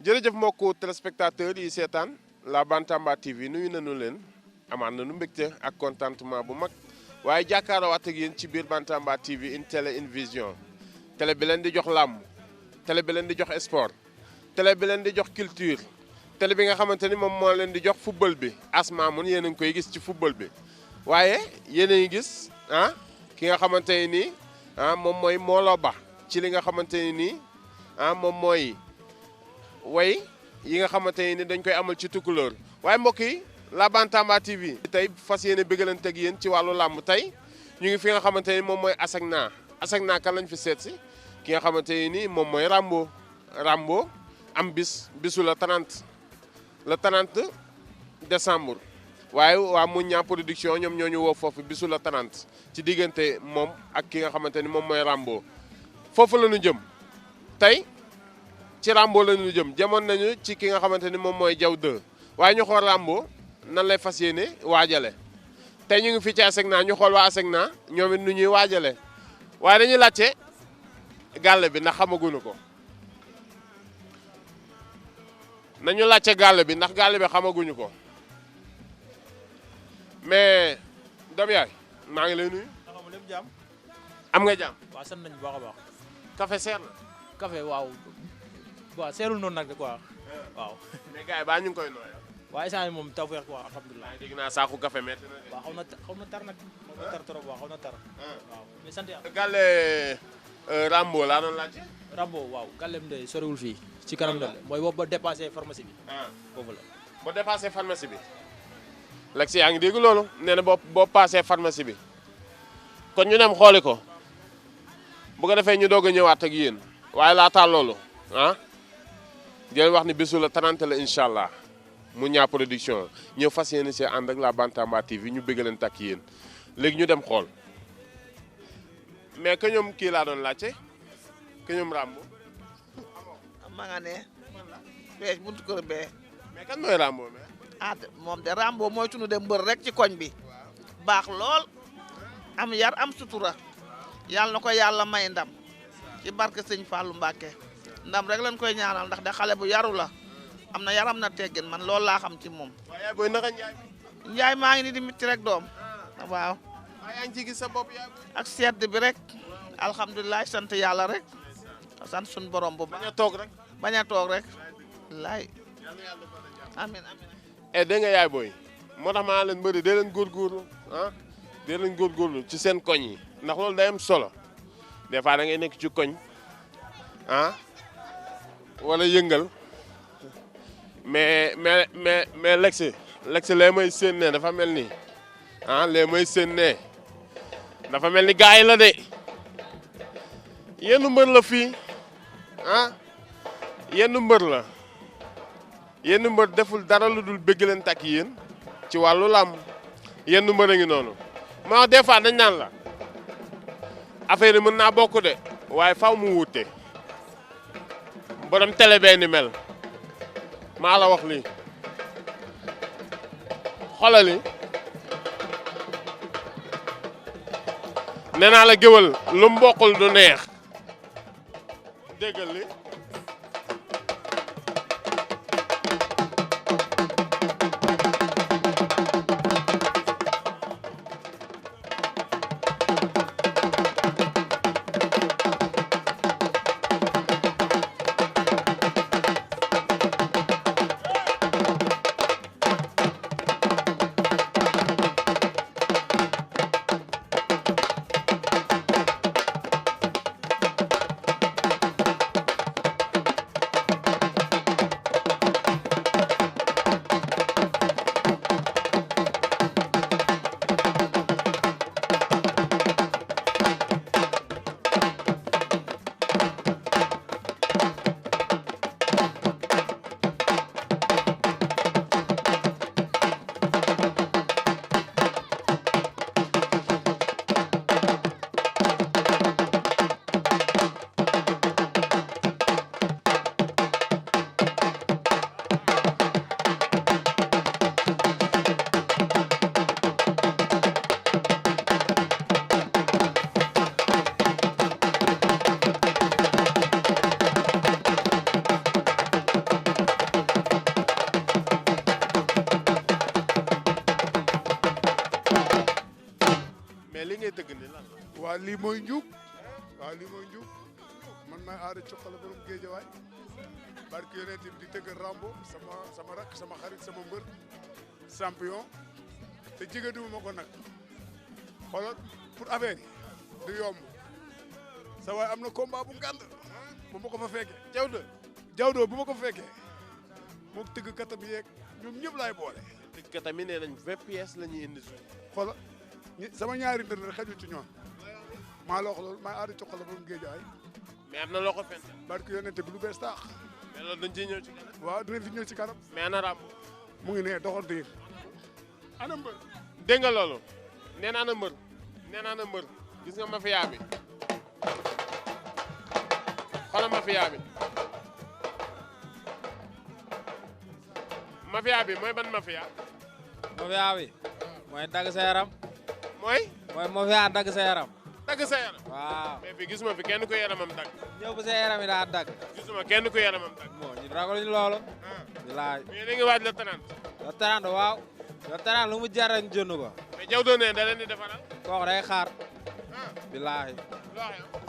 jërëjëf mbokku téléspectateurs yi seetaan la Bantamba TV nuyu nañu leen amaan nañu mbégte ak contentement bu mag waaye jàkkaarloo ak yéen ci biir Bantamba TV une télé une vision télé bi leen di jox làmb télé bi leen di jox sport télé bi leen di jox culture télé bi nga xamante ni moom moo leen di jox football bi asma mun yéen a ngi koy gis ci football bi waaye yéen a ngi gis ki nga xamante ni nii moom mooy Molo Ba ci li nga xamante ni nii moom mooy way yi nga xamante ni dañ koy amal ci tukulóor waaye mbokk yi la Bantamba TV tey fas yéene bëggalante ak yéen ci wàllu làmb tey ñu ngi fi nga xamante ni moom mooy Asegna kan lañ fi seet si ki nga xamante ni moom mooy Rambo am bisu la 30 décembre waaye waa Muññaa production ñoom ñoo ñu woo foofu bisu la 30 ci diggante moom ak ki nga xamante ni moom mooy Rambo foofu la ñu jëm tey ci Rambo la ñu jëm jamoon nañu ci ki nga xamante ni moom mooy Diaw 2 waaye ñu xool Rambo nan lay fas yéene waajale tey ñu ngi fii ci Asegna ñu xool waa Asegna ñoom it nu ñuy waajale waaye dañuy laajte gàlle bi ndax xamaguñu ko nañu laajte gàlle bi ndax gàlle bi xamaguñu ko mais doom yaay maa ngi lay nuyu. lépp jàmm. am nga jàmm. waaw sant nañu bu baax a baax. café seer na. café waaw seerul noonu nag quoi waaw. mais gars yi baa ñu ngi koy nooyal. waaye saa yi moom taw feex quoi alhamdulilah. dégg naa saako café métti na de. waaw xaw na tar nag. xaw na tar trop waaw xaw na tar. waaw mais sant yàlla. gàlle Rambo laa doon laajte. Rambo waaw gàllem de soriwul fii ci kanam de mooy boobu ba dépassé pharmacie bi. boobu la. ba dépassé pharmacie bi. Lex yaa ngi dégg loolu nee na boo passé pharmacie bi kon ñu dem xooli ko bu ko defee ñu doog a ñëwaat ak yéen waaye laataa loolu di wax ni bisu la 30 la incha allah Muññaa production ñëw fas yéene see ànd ak la Bantamba TV ñu bëgg leen takk yéen léegi ñu dem xool mais que ñoom kii laa doon laajte que ñoom Rambo. ma nga ne. fees buntu kër bee. mais kan mooy Rambo mais. moom de Rambo mooy tunu de mbër rek ci koñ bi baax lool am yar am sutura yàlla na ko yàlla may ndam ci barke sëñ Fallou Mbacke ndam rek lañ koy ñaanal ndax de xale bu yaru la am na yaram na teggin man loolu laa xam ci moom. waaw yaay booy naka Njaay. Njaay maa ngi ni di mitti rek doom waaw. waaye yaa ngi ci gis sa bopp yaay booy. ak sedd bi rek alhamdulilah sant yàlla rek sant suñu borom bu baax. bañ a toog rek. bañ a toog rek. wallaay. amiin amiin. dégg nga yaay booy moo tax maa leen bëri dee leen góorgóorlu dee leen góorgóorlu ci seen koñ yi ndax loolu day am solo des fois da ngay nekk ci koñ wala yëngal mais Lex lee may seen ne dafa mel ni lee may seen ne dafa mel ni gars yi la de yenn mbër la fii yenn mbër la. yenn mbër deful dara lu dul bëgg leen takk yéen ci wàllu làmb yenn mbër a ngi noonu maa des fois dañ naan la affaire yi mën naa bokk de waaye faw mu wuute borom télé bee ni mel maa la wax lii xoolali nee naa la géwal lu mu bokkul du neex déggal li waaw lii mooy njuug waaw lii mooy njuug man maay aada coqala borom géejawaay barke yonent bi di tëgg Rambo sama rak sama xarit sama mbër champion te jigéenu ma ko nag xoolal pour affaire yi du yomb sa waay am na combat bu ngand bu ma ko fa fekkee jawdo bu ma ko fekkee moom tëgg katam yeeg ñoom ñëpp laay boole. tëgg katam yi nee nañ 20 pièces la ñuy indi suuf. xoolal sama ñaari ndër rek xajul ci ñoom maa la wax loolu maa aada coqala borom géejawaay mais am na loo ko fent. barke yonent bi lu bees taax. mais loolu dañ ciy ñëw ci kanam. waaw dinañ fi ñëw ci kanam. mais ana Rambo. mu ngi ne doxante yi ana mbër. dégg nga loolu nee naa na mbër nee naa na mbër gis nga mafia bi xoolal mafia bi mafia bi mooy ban mafia. mafia bi mooy dagg sa yaram. mooy. mooy mafia dagg sa yaram. dagg sa yaram. waaw. mais fi gisuma fi kenn ku yaramam dagg. ñëpp sa yaram yi daa dagg. gisuma kenn ku yaramam dagg. bon ñu ragaluñu loolu. di laaj. mais da nga waaj la 30. la 30 waaw. la 30 lu mu jar rek ñu jënd ko. mais jaw doon ne da leen di defaral. kooku day xaar. billaahi.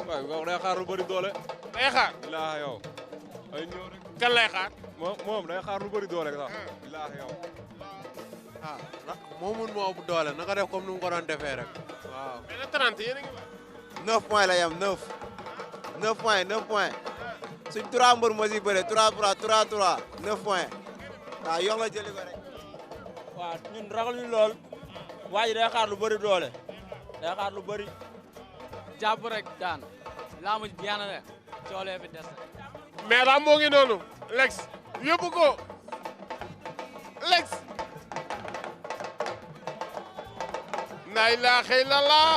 waaw kooku day xaar lu bëri doole. day xaar. billaahi yow. ay ñëw rek. kan lay xaar. moom day xaar lu bëri doole sax. billaahi yow. ah moo mun moo ëpp doole naka def comme ni mu ko doon defee rek waaw. mais le 30 yéen a ngi waaj. 9 points la yam 9. 9 points 9 points suñ 3 mbër moo si bëre 3 9 points waaw yox la jëli ko rek. waaw ñun ragaluñu lool. waa ji day xaar lu bëri doole. day xaar lu bëri. jàpp rek daan laa ma jeex na de coolee fi des. mais Rambo ngi noonu. Lex yóbbu ko Lex. la ilaha illallah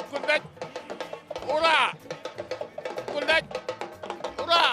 ku daj ura ku daj ura.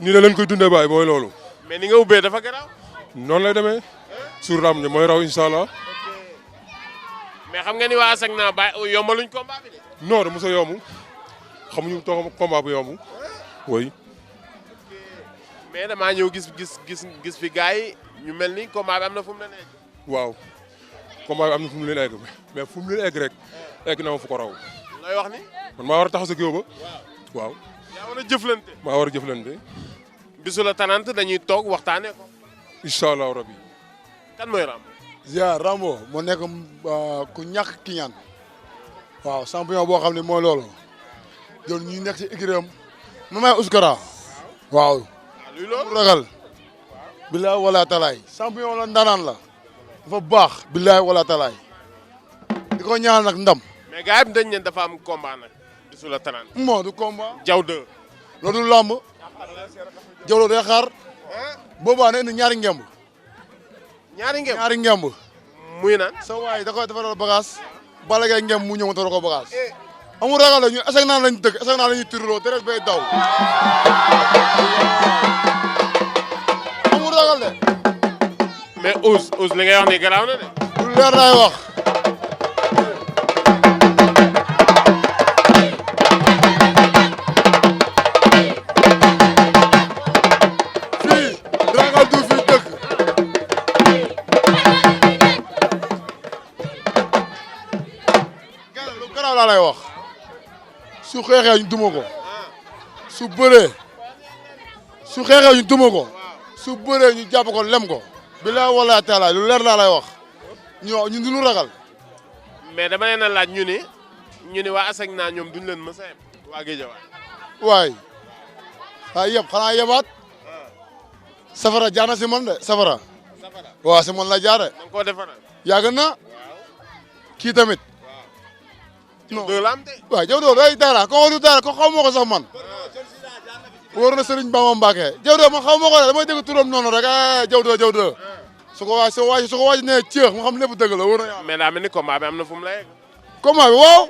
nii la leen koy dundee baay mooy loolu. mais ni nga ubbee dafa garaaw. noonu lay demee. suur ram ñi mooy raw incha allah. mais xam nga ni waa Centenaire ba yombaluñ combat bi de. non de mos a yomb xamuñu toog combat bu yomb oui. mais damaa ñëw gis fi gars yi ñu mel ni combat bi am na fu mu leen egg. waaw combat bi am na fu mu leen egg mais fu mu leen egg rek egg na ma fu ko raw. looy wax ni. man maa war a taxaw sa géew ba. waaw. yaa war a jëflante. maa war a jëflante. bisu la 30 dañuy toog waxtaanee ko. incha allah rabi. kan mooy Rambo. Rambo moo nekk ku ñàkk ki ñaan waaw champion boo xam ne mooy loolu jël ñuy nekk ci écurie-am ma may Ouskara waaw luy loolu ragal billaay wala talaay champion la ndanaan la dafa baax billaay wala talaay di ko ñaan nag ndam mais gars yi dañ ne dafa am combat nag bisu la 30. moo du combat Diaw 2 loolu du làmb Diaw day xaar boobaa ne indi ñaari ngemb ñaari ngemb muy naan sa waay da koy defaral bagage bala ngay ngemb mu ñëw mu ko bagage amul ragal la ñu eseg naan lañ dëkk eseg naan la ñuy turloo te rek bay daw amul ragal de mais Ous li ngay wax ni garaaw na de lu leer laay wax fii ragal du fi dëkk garaaw laa lay wax su xeexee ñu duma ko su bëree su xeexee ñu duma ko su bëree ñu jàpp ko lem ko billaay wala taala lu leer laa lay wax ñu du ragal mais dama leen a laaj ñu ni waa Centenaire ñoom duñ leen mës a yeb waa Guédiawaye waay yëpp xanaa yebaat safara jaar na si man de safara waaw si man la jaare da nga koo defaral yàgg na kii tamit non doo la am de waaw jaw doo day dara ko du dara ko xaw ma ko sax man wóor na Serigne Bamba Mbacke jaw doo man xaw ma ko de damay dégg turam noonu rek jaw doo su ko waaj ne ceex mu xam lépp dëgg la wóor na yàlla mais daa mel ni combat bi am na fu mu la yegg combat bi waaw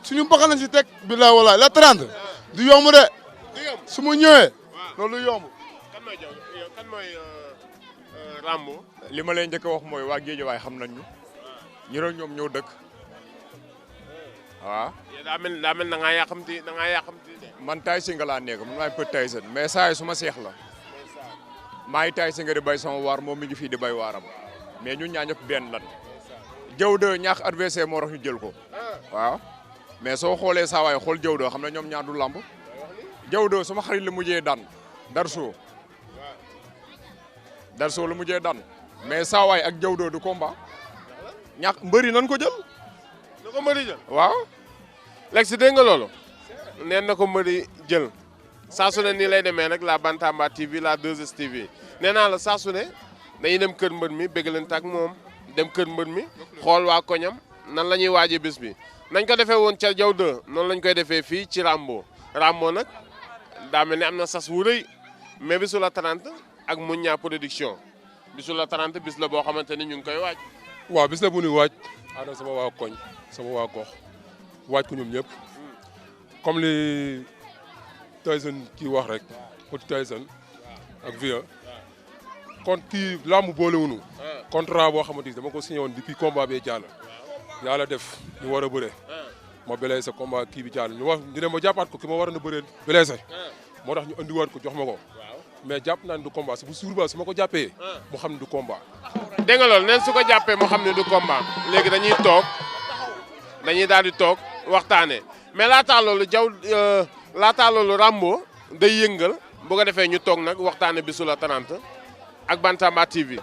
suñu mbaxal nañ si teg billaay walaay la 30 du yomb de su ma ñëwee loolu du yomb kan mooy Rambo li ma leen njëkk a wax mooy waa Guédiawaye xam nañ ñu ñu ñoom ñoo dëkk waaw. daa mel da ngaa yàqamti de. man tay si nga laa nekk man maay Petit Tyson mais saa yi su ma seex la maa ngi tay si nga di bay sama waar moom mi ngi fii di bay waaram mais ñun ñaa ñëpp benn lan Diaw de ñaax adversaire moo tax ñu jël ko waaw mais soo xoolee saa waay xool Diaw de xam ne ñoom ñaar du lamb Diaw de sama xarit la mujjee daan Darso la mujjee daan mais saa waay ak Diaw de du combat ñaax mbëri nan ko jël. na ko mbëri jël waaw. léegi si dégg nga loolu neen na ko mbëri jël saa su ne nii lay demee nag la Bantamba TV la 2STV nee naa la saa su ne dañuy dem kër mbër mi bëggalante ak moom dem kër mbër mi xool waa koñam nan la ñuy waajee bés bi nañ ko defee woon ca Diaw 2 noonu lañ koy defee fii ci Rambo nag daa mel ni am na sas wu rëy mais bisu la 30 ak Mounha production bisu la 30 bis la boo xamante ni ñu ngi koy waaj. waaw bis la bu ñuy waaj ànd sama waa koñ sama waa gox waaj ko ñoom ñëpp comme li Tyson kii wax rek Petit Tyson ak Via kon kii làmb boolewuñu contrat boo xamante ni dama ko signé woon depuis combat bi jàll yàlla def ñu war a bëre ma blessé combat kii bi jàll ñu ne ma jàppaat ko ki ma war a bëree blessé moo tax ñu andiwaat ko jox ma ko mais jàpp naa ne du combat si bu suur ba su ma ko jàppee mu xam ne du combat. dégg nga loolu neen su ko jàppee mu xam ne du combat léegi dañuy daal di toog waxtaanee mais laataa loolu Rambo day yëngal bu ko defee ñu toog nag waxtaanee bisu la 30 ak Bantamba TV.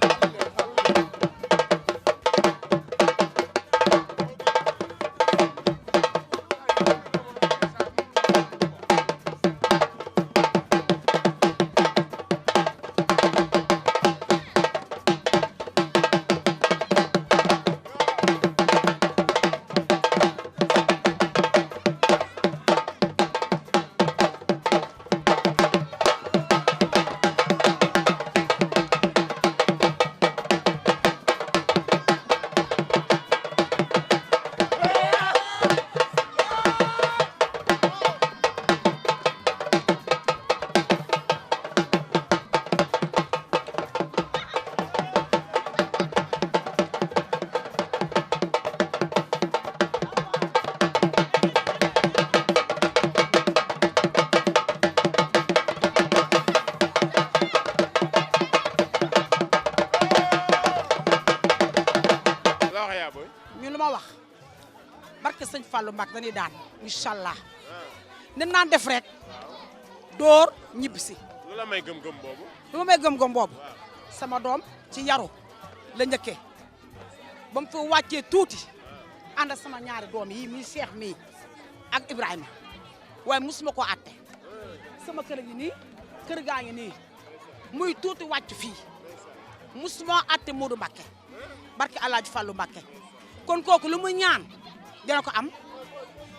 Fallou Mbacke dañuy daan incha allah nen naan def rek door ñibbisi. lu la may gëm-gëm boobu. lu ma may gëm-gëm boobu sama doom ci yaru la njëkkee ba mu fi wàccee tuuti ànd sama ñaari doom yi muy Cheikh mii ak Ibrahima waaye musuma koo àtte sama kër gi nii kër gaa ngi nii muy tuuti wàcc fii musuma àtte Modou Mbacke barke Alaaji Fallou Mbacke kon kooku lu mu ñaan dina ko am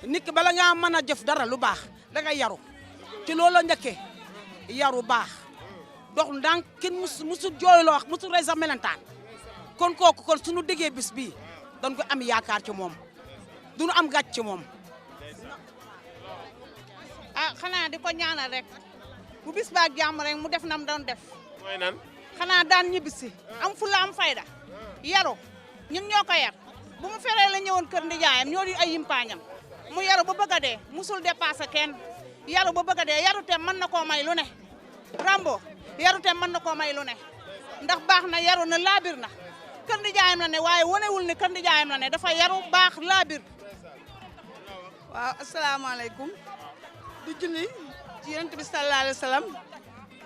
nit ki bala ngaa mën a jëf dara lu baax dangay yaru ci loolu la njëkkee yaru baax dox ndànk kenn musul jooyloo wax musul rey sax melentaan kon kooku kon suñu déggee bis bii dañ ko am yaakaar ci moom duñu am gàcc ci moom. ah xanaa di ko ñaanal rek bu bis ba ak jàmm rek mu def nam doon def. mooy nan. xanaa daan ñibbisi am fulla am fayda yaru ñun ñoo ko yar bu mu feree la ñëwoon kër ndijaayam ñoo di ay yimpaañam mu yaru ba bëgg a dee musul dépassé kenn yaru ba bëgg a dee yaru te mën na koo may lu ne Rambo yaru te mën na koo may lu ne ndax baax na yaru na laabir na kër ndijaayam la ne waaye wanewul ne kër ndijaayam la ne dafa yaru baax laabir. waaw asalaamaaleykum di julli ci yonent bi sallallahu alayhi wa sallam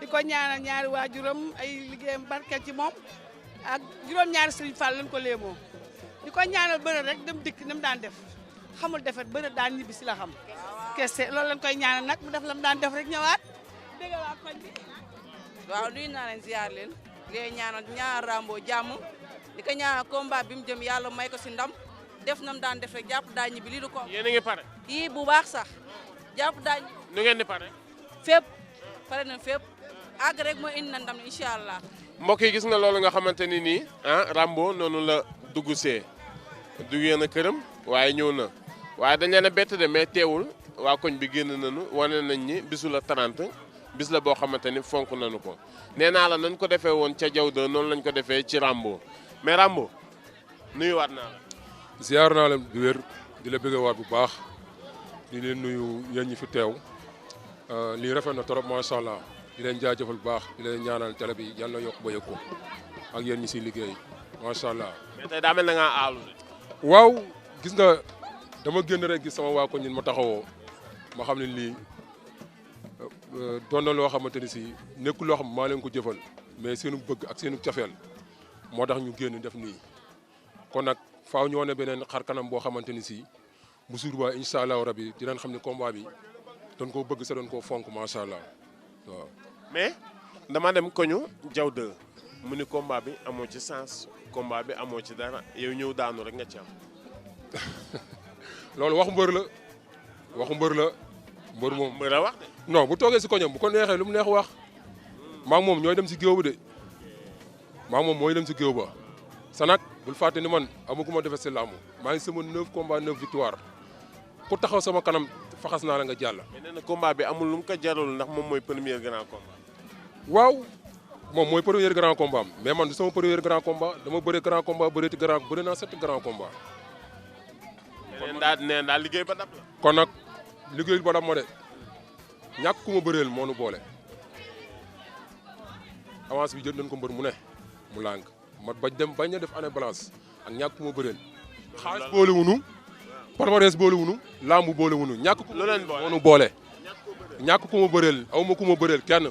di ko ñaanal ñaari waajuram ay liggéeyam barkeel ci moom ak juróom-ñaari Sëriñ Fall lañ ko léemoo di ko ñaanal bëre rek dem dikk ni mu daan def xamul defet bëre daan ñibbi si la xam kese loolu lañ koy ñaanal nag mu def la mu daan def rek ñëwaat dégg waa koñ bi. waaw nuyu naa leen ziar leen di ñaanal ñaar Rambo jàmm di ko ñaanal combat bi mu jëm yàlla may ko si ndam def na mu daan def rek jàpp daa ñibbi lii du ko. yéen a ngi pare. yii bu baax sax jàpp daa ñibbi. nu ngeen di pare. fépp pare na fépp àgg rek mooy indi na ndam incha allah. mbokk yi gis nga loolu nga xamante ni nii Rambo noonu la dugg see duggee na këram waaye ñëw na waaye dañ leen a bett de mais teewul waa koñ bi génn nañu wane nañ ni bisu la 30 bis la boo xamante ni fonk nañu ko nee naa la nañ ko defee woon ca Diaw de noonu lañ ko defee ci Rambo mais Rambo nuyuwaat naa la. ziar naa leen bu wér di la bëggewaat bu baax di leen nuyu yéen ñi fi teew lii rafet na trop macha allah di leen jaajëfal bu baax di leen ñaanal télé bi yàlla na yokk ba yëg ko ak yéen ñi si liggéey macha allah. mais tey daa mel na ngaa aalu de. waaw gis nga dama génn rek gis sama waa ko ñin ma taxawoo ma xam ne lii doon na loo xamante ni si nekkul loo xam maa leen ko jëfal mais seenu bëgg ak seenu cafeel moo tax ñu génn def nii kon nag faaw ñu wane beneen xar kanam boo xamante ni si bu suur ba incha allahu rabi dinañ xam ne combat bi doon koo bëgg sa doon koo fonk macha allah waaw. mais dama dem koñu Diaw 2 mu ni combat bi amoo ci sens combat bi amoo ci dara yow ñëw daanu rek nga ci am. loolu waxu mbër la waxu mbër la mbër moom. mbër a wax de. non bu toogee si koñam bu ko neexee lu mu neex wax maa ngi moom ñooy dem si géew bi de maa ngi moom mooy dem si géew ba sa nag bul fàtte ni man amaguma defee si làmb maa ngi sama 9 combats 9 victoire ku taxaw sama kanam faxas naa la nga jàll. mais nee na combat bi amul lu mu ko jarul ndax moom mooy premier grand combat. waaw moom mooy premier grand combat am mais man du sama premier grand combat dama bëre grand combat bëre naa 7 grand combat. nee daal liggéey ba dab la. kon nag liggéey ba dab ma de ñàkk ku ma bëreel moo nu boole avance bi jël nañ ko mbër mu ne mu lànk ma bañ a def année balance ak ñàkk ku ma bëreel. xaalis boole wunu palmarès boole wunu lambu boole wunu ñàkk ku moo nu boole. ñàkk ku ma bëreel aw ma ku ma bëreel kenn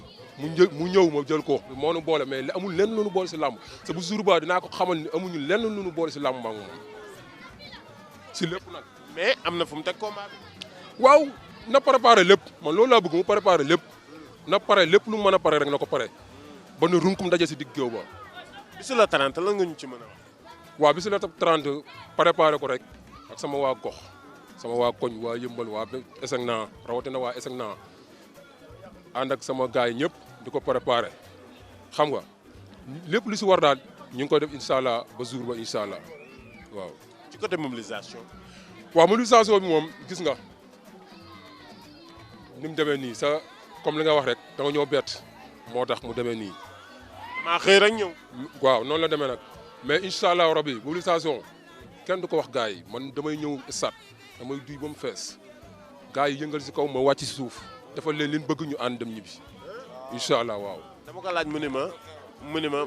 mu ñëw ma jël ko moo nu boole mais amul lenn lu nu boole si lamb te bu jour ba dinaa ko xamal ni amuñu lenn lu nu boole si lamb maa moom si lépp nag. mais am na fu mu teg combat bi. waaw na préparé lépp man loolu laa bëgg mu préparé lépp na pare lépp lu mu mën a pare rek na ko pare ba nu runkum daje si digg géew ba. bisu la 30 lan nga ñu ci mën a wax. waaw bisu la 30 préparé ko rek ak sama waa gox sama waa koñ waa yëmbal waa Esegna rawatina waa Esegna ànd ak sama gars yi ñëpp di ko préparé xam nga lépp lu si war daal ñu ngi koy def incha allah ba jour ba incha allah waaw. ci côté mobilisation. waaw mobilisation bi moom gis nga ni mu demee nii sa comme li nga wax rek da nga ñëw bett moo tax mu demee nii. maa xëy rek ñëw. waaw noonu la demee nag mais incha allah rabi mobilisation kenn du ko wax gars yi man damay ñëw stade damay duy ba mu fees gars yi yëngal si kaw ma wàcc si suuf defal leen liñ bëgg ñu ànd dem ñibbi incha allah waaw. dama ko laaj mu ni ma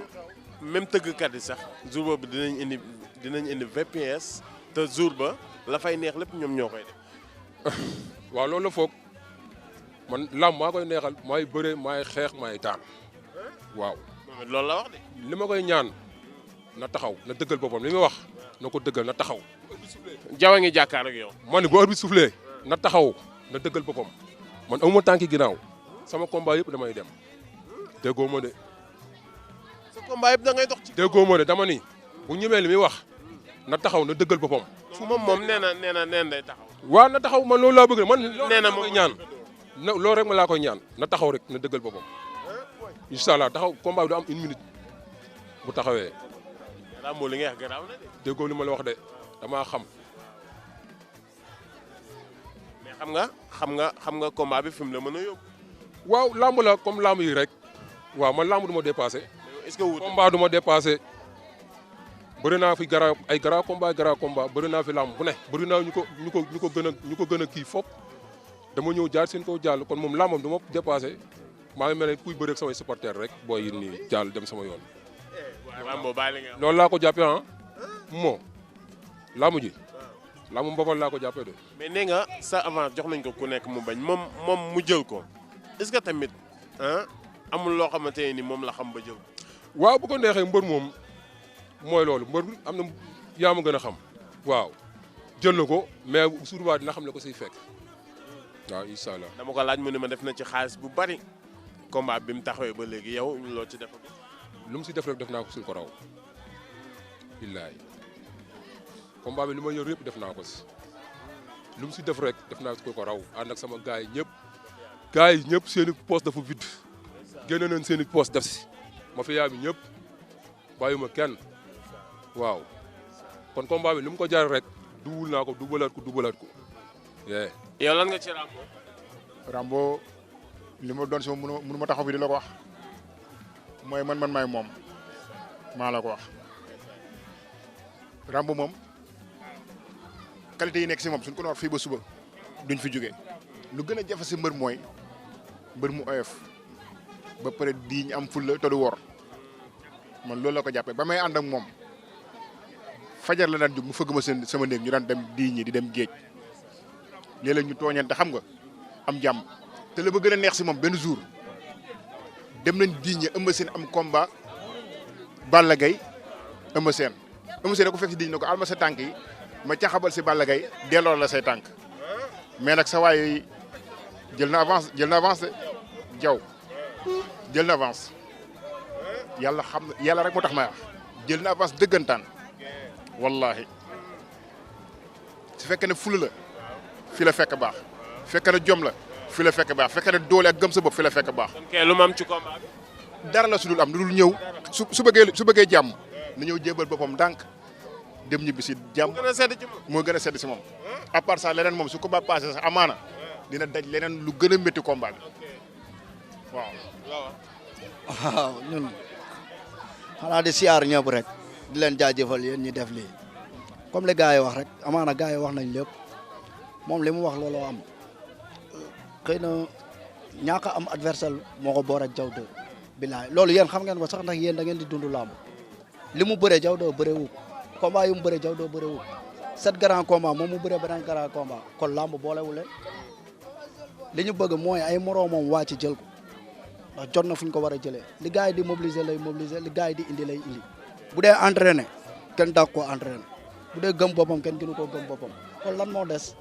même tëggkat yi sax jour boobu dinañ indi 20 pièces te jour ba la fay neex lépp ñoom ñoo koy def. waaw loolu la foog man lamb maa koy neexal maay bëre maay xeex maay daan waaw. loolu la wax de. li ma koy ñaan na taxaw na dëggal boppam li muy wax na ko dëggal na taxaw. Diaw a ngi jàkkaar ak yow. man bu heure bi soufflé na taxaw na dëggal boppam man amuma tànki ginnaaw sama combat yëpp damay dem déggoo ma de. sa combat yëpp da ngay dox ci. déggoo ma de dama ni bu ñemee li muy wax na taxaw na dëggal boppam. moom nee na day taxaw. waaw na taxaw man loolu laa bëgg man. nee na moom ñaan loolu rek ma laa koy ñaan na taxaw rek na dëggal boppam. incha allah taxaw combat bi du am 1 minute bu taxawee. Rambo li nga wax garaaw na de. déggoo li ma la wax de damaa xam. mais xam nga combat bi fi mu la mën a yóbbu. waaw lamb la comme lamb yi rek waaw man lamb du ma dépassé. est-ce que wut combat du ma dépassé. bëri naa fi ay grand combat bëri naa fi lamb bu ne bëri naa ñu ko gën a kii fop dama ñëw jaar seen kaw jàll kon moom lambam du ma dépassé maa ngi mel ne kuy bëri ak samay supporter rek booy yi nii jàll dem sama yoon. Rambo bàyyi la nga loolu laa ko jàppee ah moo lamb ji lamb mbopal laa ko jàppee de. mais nee nga sa avance jox nañ ko ku nekk mu bañ moom mu jël ko est-ce que tamit amul loo xamante ne ni moom la xam ba jël ko. waaw bu ko neexee mbër moom mooy loolu mbër am na yaa ma gën a xam waaw jël na ko mais surtout dina xam ne ko siy fekk waaw incha allah. dama ko laaj mu ne ma def na ci xaalis bu bari combat bi mu taxawee ba léegi yow loo ci def. lu mu si def rek def naa ko sul ko raw billaay combat bi li ma yor yëpp def naa ko si lu mu si def rek def naa ko raw ànd ak sama gars yi ñëpp seen i poste dafa vide génne nañ seen i poste def si ma fi yaa bi ñëpp bàyyuma kenn waaw kon combat bi li mu ko jaar rek duwul naa ko dubalaat ko yow lan nga ci Rambo. Rambo li ma doon si moom mënu ma taxaw fi di la ko wax mooy man maay moom maa la ko wax Rambo moom qualité yi nekk si moom suñ ko doon wax fii ba suba duñ fi jógee lu gën a jafe si mbër mooy mbër mu oyof ba pare di am fulla te du wor man loolu la ko jàppee ba may ànd ak moom fajar la daan jóg mu fëgg ma sama néeg ñu daan dem di dem géej léeg-léeg ñu tooñante xam nga am jàmm te la ba gën a neex si moom benn jour dem nañ diñe Eumeu Sène am combat Balla Gaye Eumeu Sène da ko fekk si diñ ne ko alma sa tànk yi ma caxabal si Balla Gaye delloo la say tànk mais nag sa waay jël na avance de Diaw jël na avance yàlla xam na yàlla rek moo tax may wax jël na avance dëggantaan wallahi su fekkee ne fula la fi la fekk baax fekkee ne jom la fi la fekk baax fekkee ne doole ak gëm sa bopp fi la fekk baax. kon kay lu ma am ci combat bi. dara la su dul am lu dul ñëw su bëggee jàmm na ñëw jébal boppam ndànk dem ñibbi si jàmm. moo gën a sedd si moom. à part ça leneen moom su combat passé sax amaana dina daj leneen lu gën a métti combat bi waaw. waaw ñun xanaa di siyaar ñëpp rek di leen jaajëfal yéen ñi def lii comme les gars yi wax rek amaana gars yi wax nañ lépp moom li mu wax looloo am xëy na ñàkk a am adversaire moo ko boor ak Diaw 2 bilaay loolu yéen xam ngeen ko sax ndax yéen da ngeen di dund làmb li mu bëree Diaw 2 bëree wu combat yu mu bëree Diaw 2 bëree wu 7 grand combat moom mu bëree beneen grand combat kon làmb boolewu leen li ñu bëgg mooy ay moroomam waa ci jël ko ndax jot na fu ñu ko war a jëlee li gars yi di mobiliser lay mobiliser li gars yi di indi lay indi bu dee entraîné kenn dàq ko entraîné bu dee gëm boppam kenn gënu koo gëm boppam kon lan moo des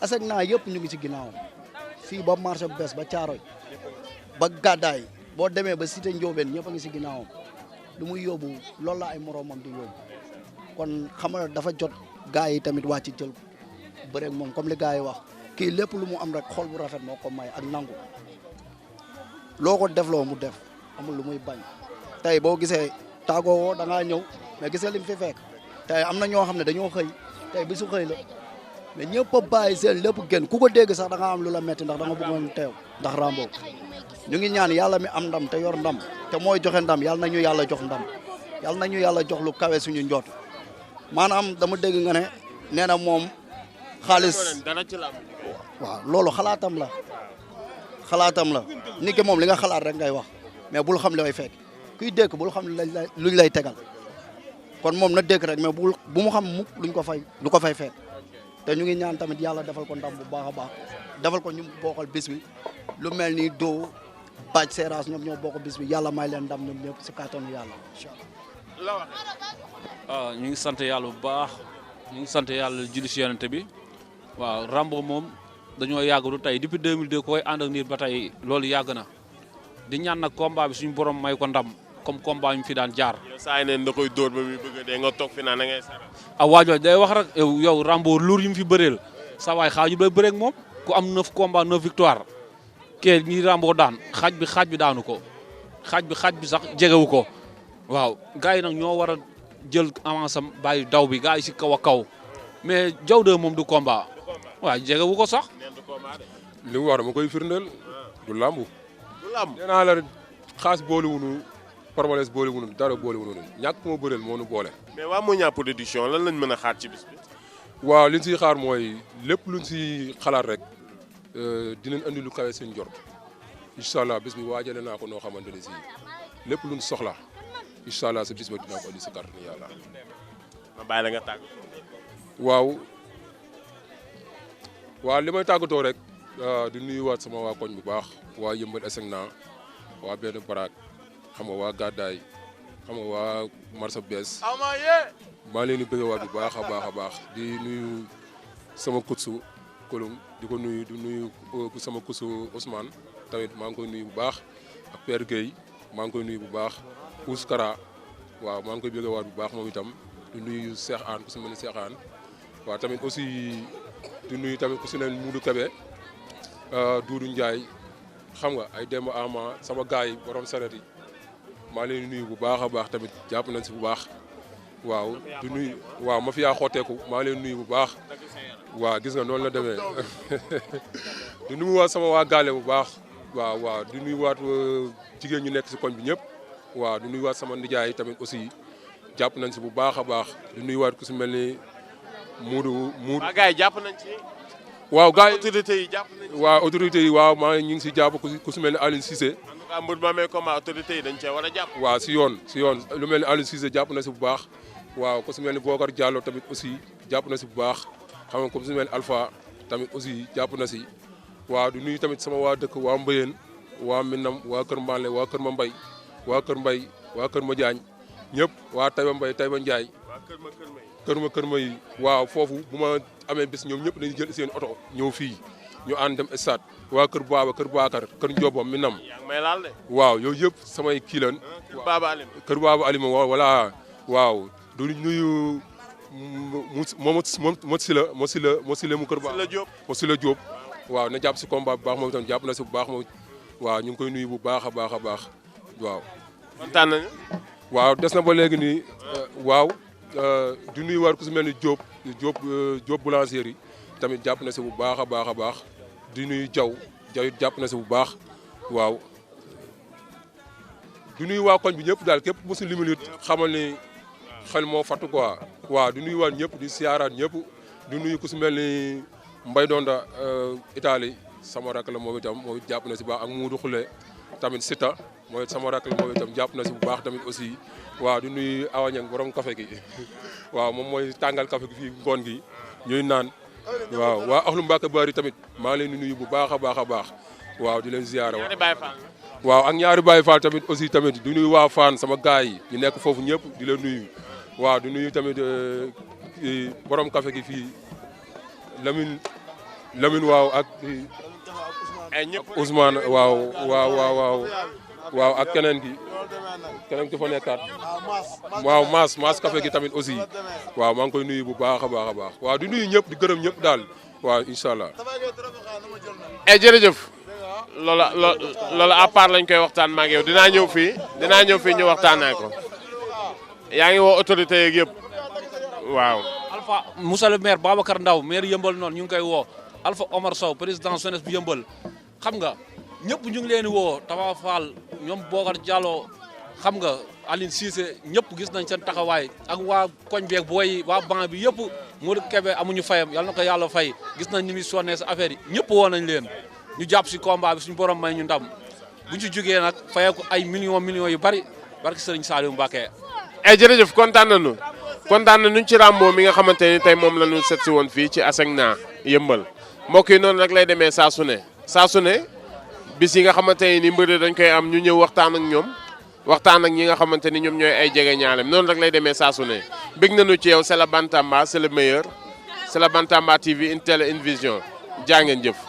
aseg naa yëpp ñu ngi ci ginnaawam fii ba marché bu bees ba Caaroy ba gàddaay boo demee ba cité Ndiobène ñëpp a ngi ci ginnaawam lu muy yóbbu loolu la ay moroomam di yóbbu kon xam nga dafa jot gars yi tamit wàcc jël ko bëreeg moom comme li gars yi wax kii lépp lu mu am rek xol bu rafet moo ko may ak nangu loo ko defloo mu def amul lu muy bañ tey boo gisee tàggoo woo da ngaa ñëw mais gisee lim fi fekk tey am na ñoo xam ne dañoo xëy tey bisu xëy la mais ñëpp a bàyyi seen lépp gën ku ko dégg sax da nga am lu la metti ndax da nga bëggoon teew ndax Rambo ñu ngi ñaan yàlla mi am ndam te yor ndam te mooy joxe ndam yàlla nañu yàlla jox ndam yàlla nañu yàlla jox lu kawe suñu njoot maanaam dama dégg nga ne nee na moom xaalis waaw loolu xalaatam la nit ki moom li nga xalaat rek ngay wax mais bul xam li way fekk kuy dégg bul xam luñ lay tegal kon moom na dégg rek mais bu mu xam mukk lu ko fay fekk te ñu ngi ñaan tamit yàlla defal ko ndam bu baax a baax defal ko ñu bokkal bis bi lu mel ni doo bàcc seeraas ñoom ñoo bokk bis bi yàlla may leen ndam ñoom ñëpp si kàttanu yàlla incha allah. waaw ñu ngi sant yàlla bu baax ñu ngi sant yàlla julli si yonent bi waaw Rambo moom dañoo yàgg du tey depuis 2002 koy ànd ak nit ba tey loolu yàgg na di ñaan nag combat bi suñu borom may ko ndam comme combat ñu fi daan jaar. yow saa yi neen da koy dóor ba muy bëgg dee nga toog fi naan da ngay sara. waajoo day wax rek yow Rambo luur yi mu fi bëreel sa waay xaaju bay bëreeg moom ku am 9 combat 9 victoire kee ñi Rambo daan xaaj bi daanu ko xaaj bi sax jegewu ko waaw gars yi nag ñoo war a jël avance am bàyyi daw bi gars yi si kaw a kaw mais Diaw de moom du combat waaw jegewu ko sax. li mu wax dama koy firndeel du lambu. du lambu nee naa la xaas boolewunu Parmales boolewunu dara boolewunu ñàkk moo bëreel moo nu boole. mais waa Mouniang production lan lañ mën a xaar ci bis bi. waaw liñ siy xaar mooy lépp luñ si xalaat rek dinañ andi lu kawe seen jort incha allah bis bi waajale naa ko noo xamante ne si lépp luñ soxla incha allah sa bis ba dinaa ko andi si kàttanu yàlla. ma bàyyi la nga tàgg. waaw li may tàggatoo rek di nuyuwaat sama waa koñ bu baax waa Yëmbal Esegna waa benn baraak xam nga waa Gàddaay xam nga waa Marsa Bees maa leen di bëggewaat bu baax a baax di nuyu sama kutsu Kolum di ko nuyu di nuyu sama kutsu Ousmane tamit maa ngi koy nuyu bu baax ak Père Gueye maa ngi koy nuyu bu baax Ouskara waaw maa ngi koy bëggewaat bu baax moom itam di nuyu Cheikh Anne ku si mel ni Cheikh Anne waaw tamit aussi di nuyu tamit ku si ne Moudou Kébé Doudou Ndiaye xam nga ay Demba Ama sama gars yi borom saret yi maa leen di nuyu bu baax a baax tamit jàpp nañ si bu baax waaw di nuyu waaw ma fi yaa xotteeku maa leen nuyu bu baax waaw gis nga noonu la demee di nuyuwaat sama waa gaale bu baax waaw di nuyuwaat jigéen ñu nekk si koñ bi ñëpp waaw di nuyuwaat sama nijaay tamit aussi jàpp nañ si bu baax a baax di nuyuwaat ku si mel ni Moodu. waa gars yi jàpp nañ ci. waaw gars yi autorités yi jàpp nañ ci. waaw autorités yi waaw maa ñu ngi si jàpp ku si mel ni Aline Cissé. en tout cas mbir ma amee comment autorités yi dañ cee war a jàpp. waaw si yoon lu mel ni Aline Cissé jàpp na si bu baax waaw ku si mel ni Bokar Diallo tamit aussi jàpp na si bu baax xam nga ku si mel ni Alpha tamit aussi jàpp na si waaw du nuyu tamit sama waa dëkk waa Mbayeen waa Minam waa Kër Mbale waa Kër Mambay waa Kër Mbay waa Kër Madiagne ñëpp waa Taïba Mbay Taïba Ndiaye. Kër ma yi waaw foofu bu ma amee bis ñoom ñëpp dañuy jël seen oto ñëw fii ñu ànd dem stade waa Kër Baaba Kër Baakar Kër Ndiobo Minam. yaa ngi may laal de. waaw yooyu yëpp samay kii lan. Kër Baaba Alima voilà waaw du nuyu Mot Sila mu Kër Baaba. Mot Sila Diop waaw na jàpp si combat bu baax moom itam jàpp na si bu baax moom waaw ñu ngi koy nuyu bu baax a baax waaw. kontaan nañu. waaw des na ba léegi nii waaw. di nuyuwaat ku si mel ni Diop boulangerie tamit jàpp na si bu baax a baax di nuyu Diaw it jàpp na si bu baax waaw di nuyu waa koñ bi ñëpp daal képp mu si limite xamal ni xel moo fattu quoi waaw di nuyuwaat ñëpp di siyaaraat ñëpp di nuyu ku si mel ni Mbay Donda Italie sama rakk la moom itam jàpp na si baax ak Muudu Xule tamit Sita mooy sama rakk la moom itam jàpp na si bu baax tamit aussi waaw di nuyu Awa Niang borom café gi waaw moom mooy tàngal café gi fii ngoon gi ñuy naan waaw waa axlu Mbàkke Bari tamit maa ngi leen di nuyu bu baax a baax waaw di leen ziyaara waaw ak ñaari Baye Fall tamit aussi tamit di nuyu waa Fann sama gaay yi ñu nekk foofu ñëpp di leen nuyu waaw di nuyu tamit borom café gi fii Lamine waaw ak Ousmane waaw ak keneen ki fa nekkaat waaw maas café gi tamit aussi waaw maa ngi koy nuyu bu baax a baax waaw di nuyu ñëpp di gërëm ñëpp daal waaw incha allah. jërëjëf loola à part lañ koy waxtaan ma ak yow dinaa ñëw fii ñu waxtaanee ko yaa ngi woo autorité yeeg yëpp waaw. Alpha Moussa le maire Babacar Ndaw maire yëmbal noonu ñu ngi koy woo Alpha Omar Sow président jeunesse bu yëmbal xam nga. ñëpp ñu ngi leen di woo Tafa Fall ñoom Bokar Diallo xam nga Aline Cissé ñëpp gis nañ seen taxawaay ak waa koñ beeg booy waa banc bi yëpp Modou Kébé amuñu fayam yal na ko yàlla fay gis nañ ni muy sonnee sa affaire yi ñëpp woo nañ leen ñu jàpp si combat bi suñu borom may ñu ndam buñ ci jógee nag fayee ko ay millions yu bari barki Sëriñ Saliou Mbacké. jërëjëf kontaan nañu kontaan nañu ci Rambo mi nga xamante ni tey moom la ñu set si woon fii ci Asegna yëmbal mbokk yi noonu rek lay demee saa su ne bis yi nga xamante ni mbëri dañ koy am ñu ñëw waxtaan ak ñoom waxtaan ak ñi nga xamante ni ñoom ñooy ay jege ñaalem noonu rek lay demee saa su ne bëgg nañu ci yow c'est la Bantamba c'est le meilleur c'est la Bantamba TV une télé une vision jaa ngeen jëf.